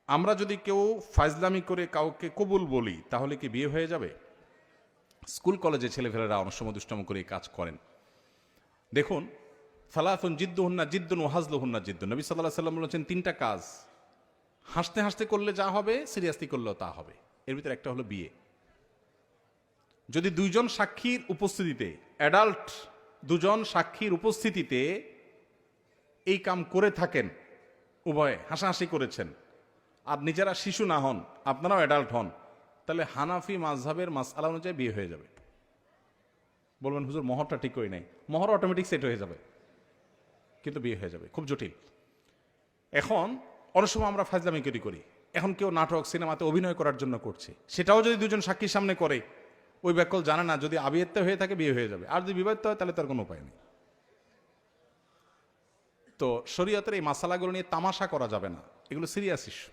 আমরা যদি কেউ ফাজলামি করে কাউকে কবুল বলি তাহলে কি বিয়ে হয়ে যাবে? স্কুল কলেজে ছেলেফেলেরা অনেক সময় দুষ্টাম করে এই কাজ করেন। দেখুন, ফালাতুন জিদ্দুহুন্না জিদ্দুন ওয়া হাজলুহুন্না জিদ্দুন, নবী সাল্লাল্লাহু আলাইহি ওয়াসাল্লাম বলেছেন তিনটা কাজ হাসতে হাসতে করলে যা হবে সিরিয়াসলি করলেও তা হবে। এর ভিতরে একটা হলো বিয়ে। যদি দুইজন সাক্ষীর উপস্থিতিতে, অ্যাডাল্ট দুজন সাক্ষীর উপস্থিতিতে এই কাম করে থাকেন, উভয়ে হাসাহাসি করেছেন, আর নিজেরা শিশু না হন, আপনারাও অ্যাডাল্ট হন, তাহলে হানাফি মাযহাবের মাসআলা অনুযায়ী বিয়ে হয়ে যাবে। বলবেন হুজুর মোহরটা ঠিক করি নাই, মোহর অটোমেটিক সেট হয়ে যাবে, কিন্তু বিয়ে হয়ে যাবে। খুব জটিল। এখন অনেক সময় আমরা ফাজলামি করি, এখন কেউ নাটক সিনেমাতে অভিনয় করার জন্য করছে, সেটাও যদি দুজন সাক্ষীর সামনে করে, ওই ব্যাকল জানে না, যদি আবিয়াত্তা হয়ে থাকে বিয়ে হয়ে যাবে, আর যদি বিবাহিত হয় তাহলে তার কোনো উপায় নেই। তো শরীয়তের এই মাসালাগুলো নিয়ে তামাশা করা যাবে না, এগুলো সিরিয়াস ইস্যু।